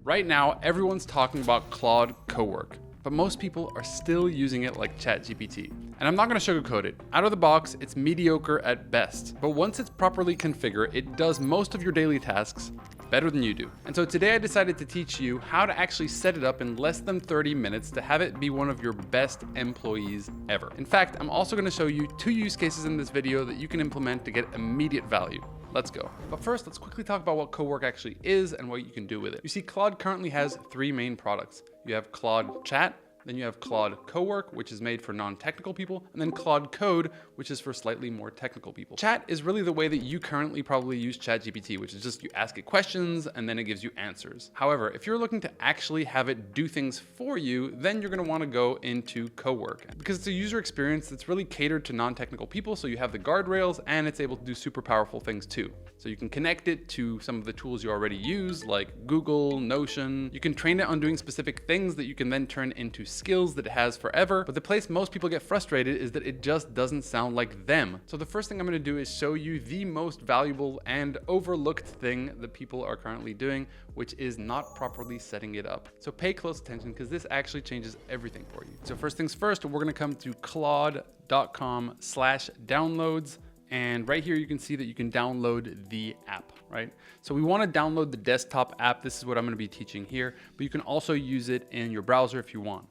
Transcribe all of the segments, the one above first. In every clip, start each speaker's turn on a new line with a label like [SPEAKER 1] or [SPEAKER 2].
[SPEAKER 1] Right now, everyone's talking about Claude CoWork, but most people are still using it like ChatGPT. And I'm not gonna sugarcoat it. Out of the box, it's mediocre at best. But once it's properly configured, it does most of your daily tasks better than you do. And so today I decided to teach you how to actually set it up in less than 30 minutes to have it be one of your best employees ever. In fact, I'm also gonna show you 2 use cases in this video that you can implement to get immediate value. Let's go. But first, let's quickly talk about what CoWork actually is and what you can do with it. You see, Claude currently has 3 main products. You have Claude Chat, then you have Claude CoWork, which is made for non-technical people, and then Claude Code, which is for slightly more technical people. Chat is really the way that you currently probably use ChatGPT, which is just you ask it questions and then it gives you answers. However, if you're looking to actually have it do things for you, then you're gonna wanna go into CoWork because it's a user experience that's really catered to non-technical people, so you have the guardrails and it's able to do super powerful things too. So you can connect it to some of the tools you already use, like Google, Notion. You can train it on doing specific things that you can then turn into skills that it has forever. But the place most people get frustrated is that it just doesn't sound like them. So the first thing I'm gonna do is show you the most valuable and overlooked thing that people are currently doing, which is not properly setting it up. So pay close attention because this actually changes everything for you. So first things first, we're gonna come to claude.com/downloads. And right here, you can see that you can download the app, right? So we wanna download the desktop app. This is what I'm gonna be teaching here, but you can also use it in your browser if you want.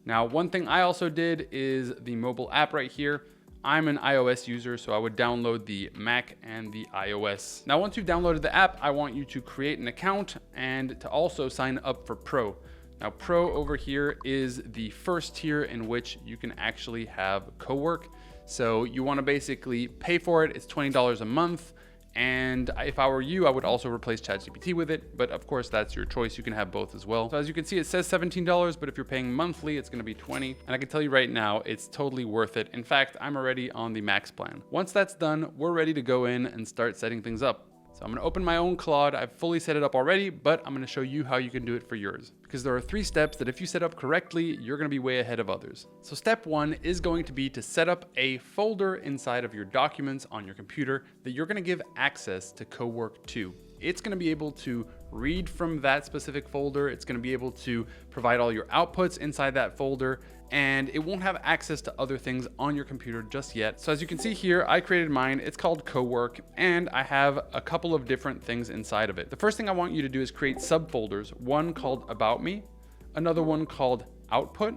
[SPEAKER 1] Now, one thing I also did is the mobile app right here. I'm an iOS user, so I would download the Mac and the iOS. Now, once you've downloaded the app, I want you to create an account and to also sign up for Pro. Now, Pro over here is the first tier in which you can actually have CoWork. So you wanna basically pay for it. It's $20 a month. And if I were you, I would also replace ChatGPT with it. But of course, that's your choice. You can have both as well. So as you can see, it says $17, but if you're paying monthly, it's gonna be $20. And I can tell you right now, it's totally worth it. In fact, I'm already on the max plan. Once that's done, we're ready to go in and start setting things up. So I'm gonna open my own Claude. I've fully set it up already, but I'm gonna show you how you can do it for yours. Because there are 3 steps that if you set up correctly, you're gonna be way ahead of others. So step 1 is going to be to set up a folder inside of your documents on your computer that you're gonna give access to CoWork to. It's gonna be able to read from that specific folder. It's gonna be able to provide all your outputs inside that folder, and it won't have access to other things on your computer just yet. So as you can see here, I created mine. It's called CoWork, and I have a couple of different things inside of it. The first thing I want you to do is create subfolders, one called About Me, another one called Output,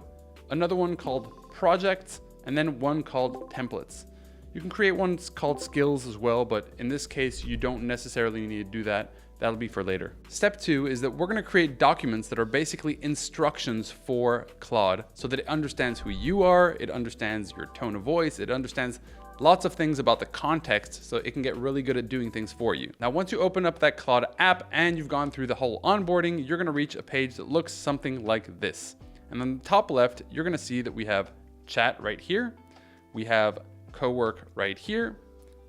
[SPEAKER 1] another one called Projects, and then one called Templates. You can create one called Skills as well, but in this case, you don't necessarily need to do that. That'll be for later. Step 2 is that we're gonna create documents that are basically instructions for Claude so that it understands who you are, it understands your tone of voice, it understands lots of things about the context so it can get really good at doing things for you. Now, once you open up that Claude app and you've gone through the whole onboarding, you're gonna reach a page that looks something like this. And on the top left, you're gonna see that we have chat right here, we have CoWork right here,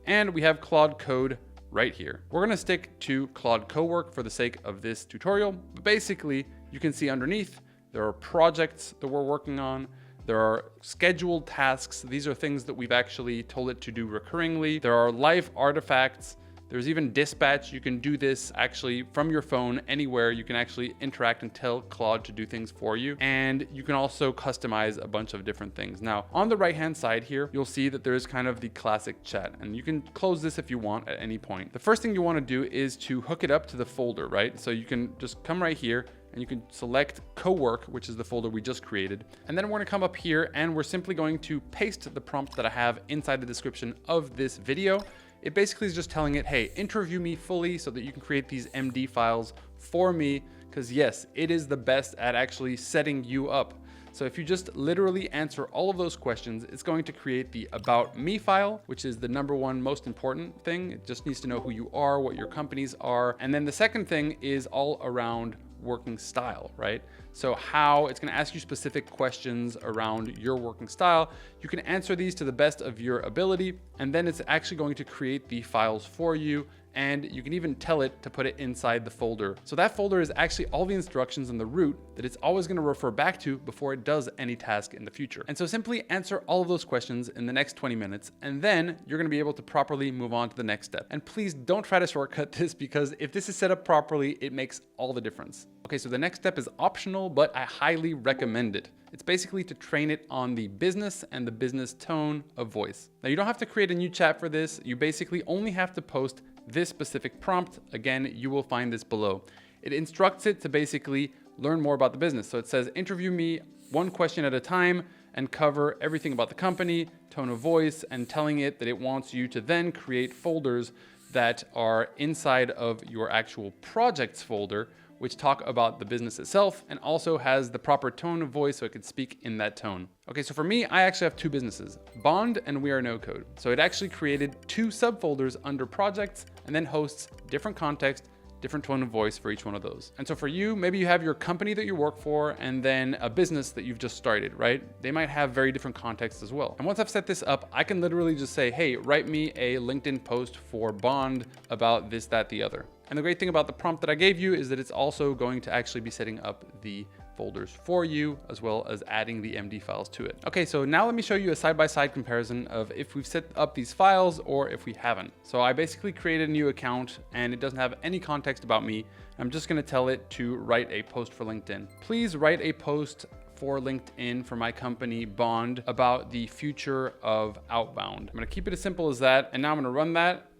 [SPEAKER 1] and we have Claude Code right here. We're gonna stick to Claude CoWork for the sake of this tutorial, but basically you can see underneath there are projects that we're working on. There are scheduled tasks. These are things that we've actually told it to do recurringly. There are live artifacts. There's even dispatch. You can do this actually from your phone anywhere. You can actually interact and tell Claude to do things for you. And you can also customize a bunch of different things. Now, on the right-hand side here, you'll see that there is kind of the classic chat, and you can close this if you want at any point. The first thing you want to do is to hook it up to the folder, right? So you can just come right here and you can select CoWork, which is the folder we just created. And then we're gonna come up here and we're simply going to paste the prompt that I have inside the description of this video. It basically is just telling it, hey, interview me fully so that you can create these MD files for me, because yes, it is the best at actually setting you up. So if you just literally answer all of those questions, it's going to create the About Me file, which is the #1 most important thing. It just needs to know who you are, what your companies are. And then the second thing is all around working style, right? So how it's gonna ask you specific questions around your working style. You can answer these to the best of your ability, and then it's actually going to create the files for you and you can even tell it to put it inside the folder. So that folder is actually all the instructions in the root that it's always going to refer back to before it does any task in the future. And so simply answer all of those questions in the next 20 minutes, and then you're going to be able to properly move on to the next step. And please don't try to shortcut this, because if this is set up properly, it makes all the difference. Okay, so the next step is optional, but I highly recommend it. It's basically to train it on the business and the business tone of voice. Now, you don't have to create a new chat for this. You basically only have to post this specific prompt. Again, you will find this below. It instructs it to basically learn more about the business. So it says, interview me one question at a time and cover everything about the company, tone of voice, and telling it that it wants you to then create folders that are inside of your actual projects folder, which talk about the business itself and also has the proper tone of voice so it could speak in that tone. Okay, so for me, I actually have two businesses, Bond and We Are No Code. So it actually created two subfolders under projects and then hosts different context, different tone of voice for each one of those. And so for you, maybe you have your company that you work for and then a business that you've just started, right? They might have very different contexts as well. And once I've set this up, I can literally just say, hey, write me a LinkedIn post for Bond about this, that, the other. And the great thing about the prompt that I gave you is that it's also going to actually be setting up the folders for you, as well as adding the MD files to it. Okay, so now let me show you a side-by-side comparison of if we've set up these files or if we haven't. So I basically created a new account and it doesn't have any context about me. I'm just gonna tell it to write a post for LinkedIn. Please write a post for LinkedIn for my company Bond about the future of outbound. I'm gonna keep it as simple as that. And now I'm gonna run that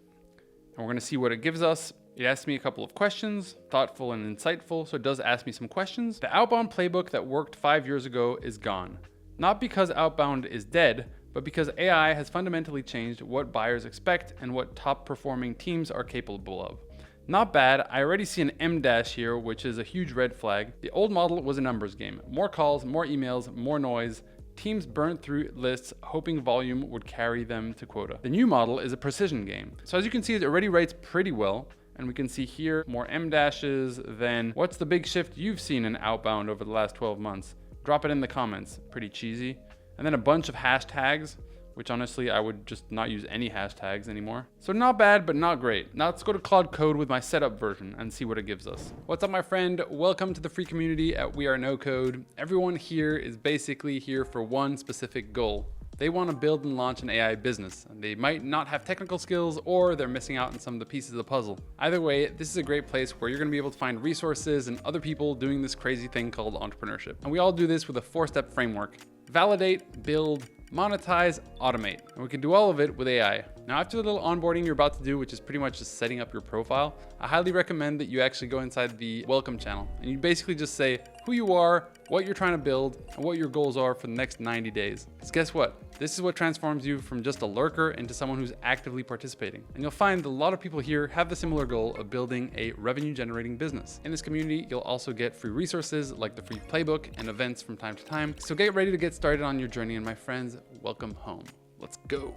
[SPEAKER 1] and we're gonna see what it gives us. It asked me a couple of questions, thoughtful and insightful, so it does ask me some questions. The outbound playbook that worked 5 years ago is gone. Not because outbound is dead, but because AI has fundamentally changed what buyers expect and what top performing teams are capable of. Not bad. I already see an M dash here, which is a huge red flag. The old model was a numbers game. More calls, more emails, more noise. Teams burned through lists, hoping volume would carry them to quota. The new model is a precision game. So as you can see, it already writes pretty well. And we can see here more M dashes. Then what's the big shift you've seen in outbound over the last 12 months? Drop it in the comments. Pretty cheesy. And then a bunch of hashtags, which honestly, I would just not use any hashtags anymore. So not bad, but not great. Now let's go to Claude Code with my setup version and see what it gives us. What's up, my friend? Welcome to the free community at We Are No Code. Everyone here is basically here for one specific goal. They want to build and launch an AI business. They might not have technical skills or they're missing out on some of the pieces of the puzzle. Either way, this is a great place where you're going to be able to find resources and other people doing this crazy thing called entrepreneurship. And we all do this with a 4-step framework: validate, build, monetize, automate. And we can do all of it with AI. Now, after the little onboarding you're about to do, which is pretty much just setting up your profile, I highly recommend that you actually go inside the welcome channel and you basically just say who you are, what you're trying to build, and what your goals are for the next 90 days. Because guess what? This is what transforms you from just a lurker into someone who's actively participating. And you'll find that a lot of people here have the similar goal of building a revenue generating business. In this community, you'll also get free resources like the free playbook and events from time to time. So get ready to get started on your journey, and my friends, welcome home. Let's go.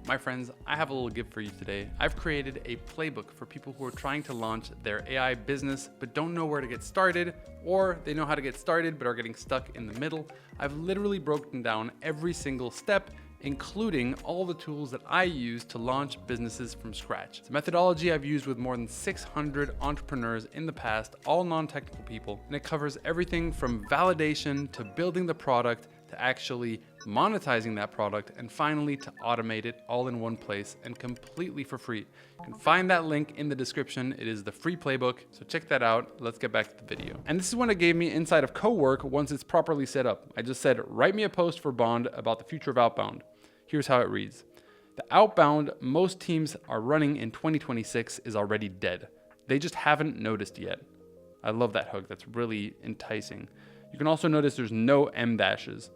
[SPEAKER 1] My friends, I have a little gift for you today. I've created a playbook for people who are trying to launch their AI business but don't know where to get started, or they know how to get started but are getting stuck in the middle. I've literally broken down every single step, including all the tools that I use to launch businesses from scratch. It's a methodology I've used with more than 600 entrepreneurs in the past, all non-technical people, and it covers everything from validation to building the product to actually monetizing that product, and finally to automate it all in one place and completely for free. You can find that link in the description. It is the free playbook, so check that out. Let's get back to the video. And this is what it gave me inside of CoWork once it's properly set up. I just said, write me a post for Bond about the future of outbound. Here's how it reads. The outbound most teams are running in 2026 is already dead. They just haven't noticed yet. I love that hook. That's really enticing. You can also notice there's no M dashes.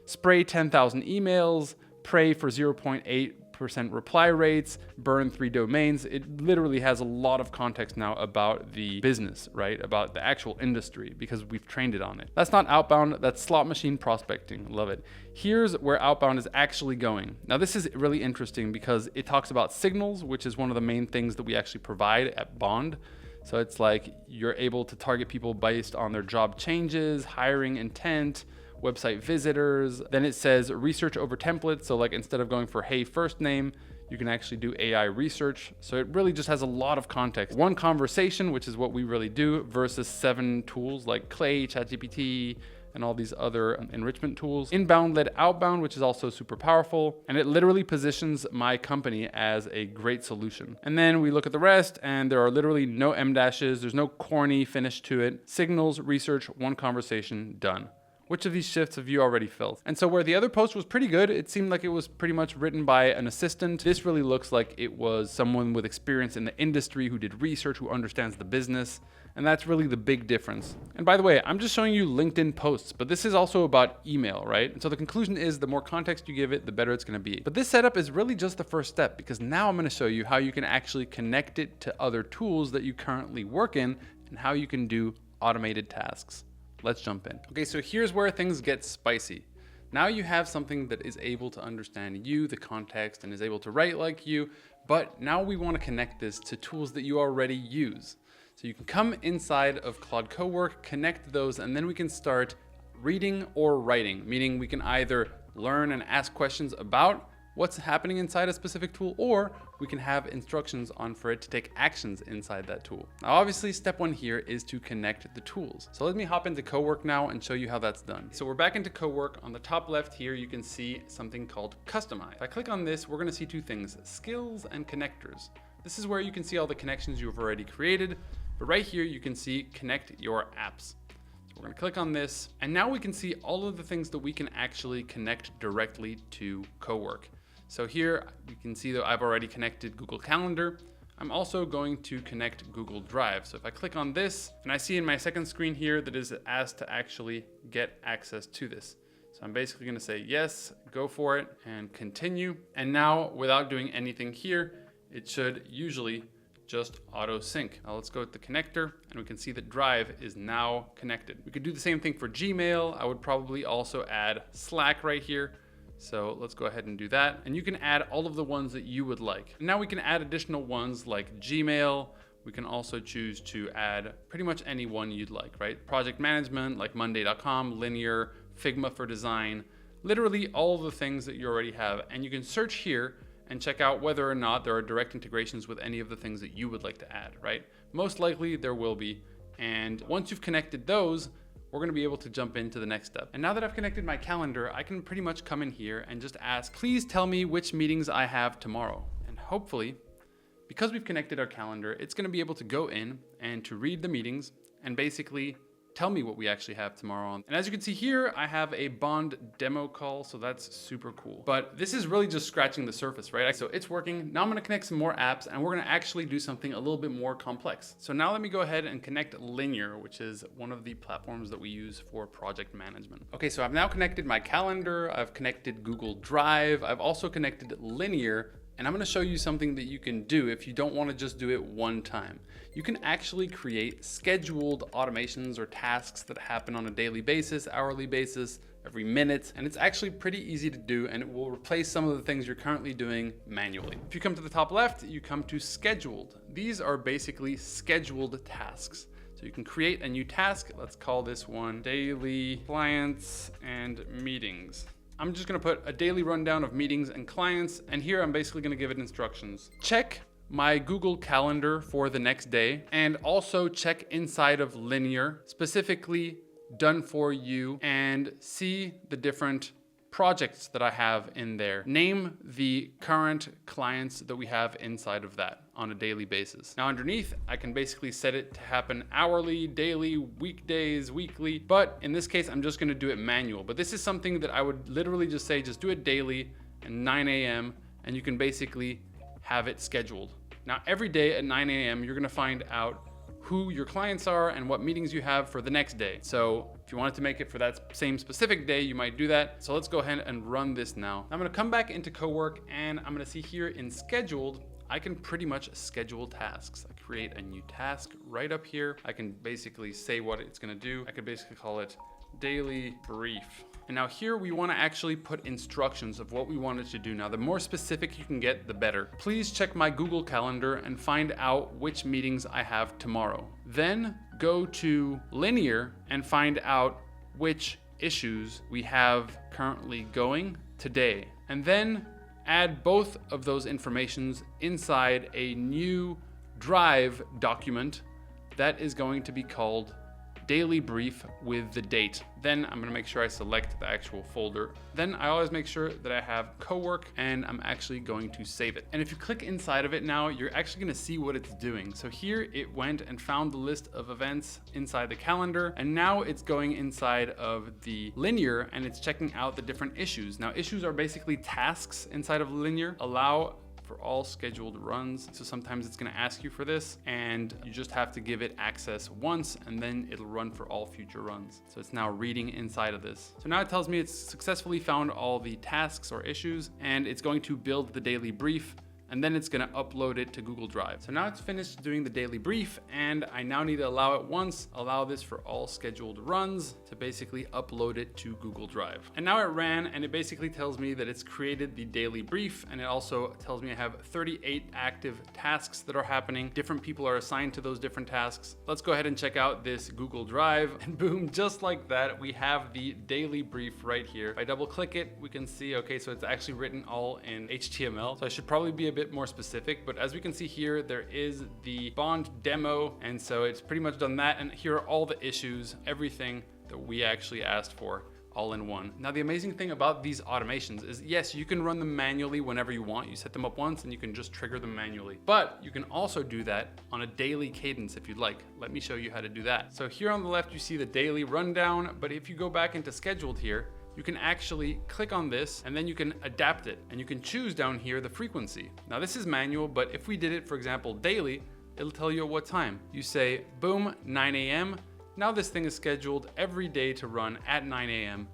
[SPEAKER 1] Spray 10,000 emails, pray for 0.8% reply rates, burn 3 domains. It literally has a lot of context now about the business, right? About the actual industry, because we've trained it on it. That's not outbound, that's slot machine prospecting. Love it. Here's where outbound is actually going. Now, this is really interesting because it talks about signals, which is one of the main things that we actually provide at Bond. So it's like you're able to target people based on their job changes, hiring intent, website visitors. Then it says research over templates. So like instead of going for hey first name, You can actually do AI research. So it really just has a lot of context. One conversation, which is what we really do, versus 7 tools like Clay, ChatGPT, and all these other enrichment tools. Inbound led outbound, which is also super powerful. And it literally positions my company as a great solution. And then we look at the rest, and there are literally no M dashes. There's no corny finish to it. Signals, research, one conversation, done. Which of these shifts have you already filled? And so where the other post was pretty good, it seemed like it was pretty much written by an assistant. This really looks like it was someone with experience in the industry who did research, who understands the business. And that's really the big difference. And by the way, I'm just showing you LinkedIn posts, but this is also about email, right? And so the conclusion is the more context you give it, the better it's gonna be. But this setup is really just the first step, because now I'm gonna show you how you can actually connect it to other tools that you currently work in and how you can do automated tasks. Let's jump in. Okay, so here's where things get spicy. Now you have something that is able to understand you, the context, and is able to write like you, but now we want to connect this to tools that you already use. So you can come inside of Claude CoWork, connect those, and then we can start reading or writing, meaning we can either learn and ask questions about what's happening inside a specific tool, or we can have instructions on for it to take actions inside that tool. Now, obviously, step 1 here is to connect the tools. So let me hop into CoWork now and show you how that's done. So we're back into CoWork. On the top left here, you can see something called Customize. If I click on this, we're gonna see 2 things, skills and connectors. This is where you can see all the connections you've already created, but right here, you can see connect your apps. We're gonna click on this, and now we can see all of the things that we can actually connect directly to CoWork. So here we can see that I've already connected Google Calendar. I'm also going to connect Google Drive. So if I click on this, and I see in my second screen here that is asked to actually get access to this. So I'm basically gonna say yes, go for it, and continue. And now, without doing anything here, it should usually just auto sync. Now let's go with the connector, and we can see that Drive is now connected. We could do the same thing for Gmail. I would probably also add Slack right here. So let's go ahead and do that. And you can add all of the ones that you would like. And now we can add additional ones like Gmail. We can also choose to add pretty much any one you'd like, right? Project management, like monday.com, Linear, Figma for design, literally all of the things that you already have. And you can search here and check out whether or not there are direct integrations with any of the things that you would like to add, right? Most likely there will be. And once you've connected those, we're gonna be able to jump into the next step. And now that I've connected my calendar, I can pretty much come in here and just ask, please tell me which meetings I have tomorrow. And hopefully, because we've connected our calendar, it's gonna be able to go in and to read the meetings and basically tell me what we actually have tomorrow. And as you can see here, I have a bond demo call, so that's super cool. But this is really just scratching the surface, right? So it's working. Now I'm gonna connect some more apps, and we're gonna actually do something a little bit more complex. So now let me go ahead and connect Linear, which is one of the platforms that we use for project management. Okay, so I've now connected my calendar, I've connected Google Drive, I've also connected Linear, and I'm gonna show you something that you can do if you don't wanna just do it one time. You can actually create scheduled automations or tasks that happen on a daily basis, hourly basis, every minute, and it's actually pretty easy to do, and it will replace some of the things you're currently doing manually. If you come to the top left, you come to scheduled. These are basically scheduled tasks. So you can create a new task. Let's call this one daily clients and meetings. I'm just gonna put a daily rundown of meetings and clients, and here I'm basically gonna give it instructions. Check my Google Calendar for the next day, and also check inside of Linear, specifically done for you, and see the different projects that I have in there. Name the current clients that we have inside of that on a daily basis. Now underneath, I can basically set it to happen hourly, daily, weekdays, weekly, but in this case, I'm just gonna do it manual. But this is something that I would literally just say, just do it daily at 9 a.m. and you can basically have it scheduled. Now every day at 9 a.m., you're gonna find out who your clients are and what meetings you have for the next day. So if you wanted to make it for that same specific day, you might do that. So let's go ahead and run this now. I'm gonna come back into CoWork, and I'm gonna see here in scheduled, I can pretty much schedule tasks. I create a new task right up here. I can basically say what it's gonna do. I could basically call it daily brief. And now here we wanna actually put instructions of what we want it to do. Now, the more specific you can get, the better. Please check my Google Calendar and find out which meetings I have tomorrow. Then go to Linear and find out which issues we have currently going today. And then add both of those informations inside a new Drive document that is going to be called daily brief with the date. Then I'm gonna make sure I select the actual folder. Then I always make sure that I have CoWork, and I'm actually going to save it. And if you click inside of it now, you're actually gonna see what it's doing. So here it went and found the list of events inside the calendar, and now it's going inside of the linear and it's checking out the different issues. Now issues are basically tasks inside of linear. Allow for all scheduled runs. So sometimes it's gonna ask you for this, and you just have to give it access once, and then it'll run for all future runs. So it's now reading inside of this. So now it tells me it's successfully found all the tasks or issues, and it's going to build the daily brief, and then it's gonna upload it to Google Drive. So now it's finished doing the daily brief, and I now need to allow it once, allow this for all scheduled runs to basically upload it to Google Drive. And now it ran, and it basically tells me that it's created the daily brief, and it also tells me I have 38 active tasks that are happening. Different people are assigned to those different tasks. Let's go ahead and check out this Google Drive, and boom, just like that, we have the daily brief right here. If I double click it, we can see, okay, so it's actually written all in HTML. So I should probably be a bit more specific, but as we can see here, there is the bond demo, and so it's pretty much done that, and here are all the issues, everything that we actually asked for, all in one. Now the amazing thing about these automations is, yes, you can run them manually whenever you want. You set them up once and you can just trigger them manually, but you can also do that on a daily cadence if you'd like. Let me show you how to do that. So here on the left you see the daily rundown, but if you go back into scheduled here, you can actually click on this and then you can adapt it, and you can choose down here the frequency. Now this is manual, but if we did it, for example, daily, it'll tell you at what time. You say, boom, 9 a.m. Now this thing is scheduled every day to run at 9 a.m.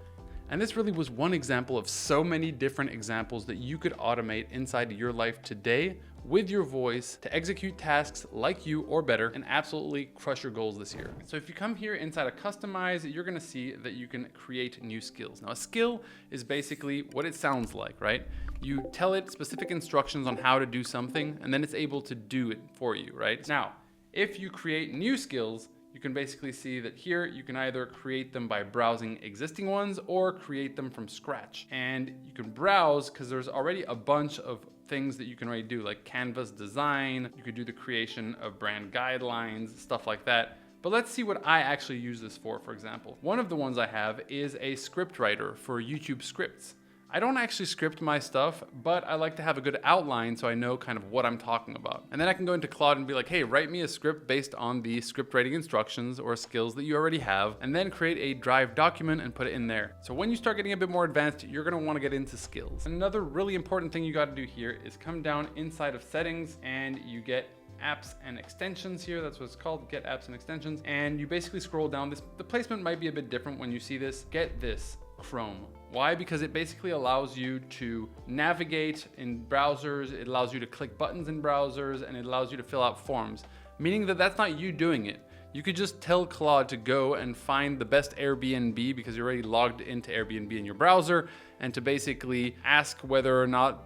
[SPEAKER 1] And this really was one example of so many different examples that you could automate inside your life today with your voice to execute tasks like you or better and absolutely crush your goals this year. So if you come here inside of customize, you're gonna see that you can create new skills. Now a skill is basically what it sounds like, right? You tell it specific instructions on how to do something, and then it's able to do it for you, right? Now, if you create new skills, you can basically see that here you can either create them by browsing existing ones or create them from scratch. And you can browse because there's already a bunch of things that you can already do, like canvas design. You could do the creation of brand guidelines, stuff like that. But let's see what I actually use this for example. One of the ones I have is a script writer for YouTube scripts. I don't actually script my stuff, but I like to have a good outline so I know kind of what I'm talking about. And then I can go into Claude and be like, hey, write me a script based on the script writing instructions or skills that you already have, and then create a Drive document and put it in there. So when you start getting a bit more advanced, you're gonna wanna get into skills. Another really important thing you gotta do here is come down inside of settings, and you get apps and extensions here. That's what it's called, get apps and extensions. And you basically scroll down. The placement might be a bit different when you see this. Get this, Chrome. Why? Because it basically allows you to navigate in browsers, it allows you to click buttons in browsers, and it allows you to fill out forms, meaning that that's not you doing it. You could just tell Claude to go and find the best Airbnb because you're already logged into Airbnb in your browser, and to basically ask whether or not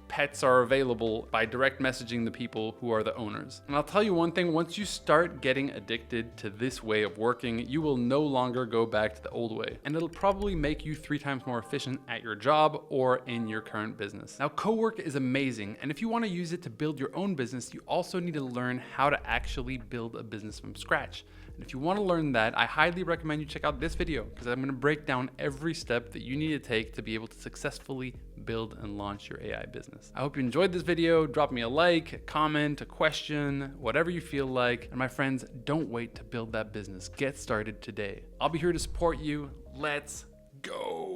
[SPEAKER 1] pets are available by direct messaging the people who are the owners. And I'll tell you one thing, once you start getting addicted to this way of working, you will no longer go back to the old way. And it'll probably make you 3 times more efficient at your job or in your current business. Now, CoWork is amazing. And if you want to use it to build your own business, you also need to learn how to actually build a business from scratch. And if you want to learn that, I highly recommend you check out this video because I'm going to break down every step that you need to take to be able to successfully build and launch your AI business. I hope you enjoyed this video. Drop me a like, a comment, a question, whatever you feel like. And my friends, don't wait to build that business. Get started today. I'll be here to support you. Let's go.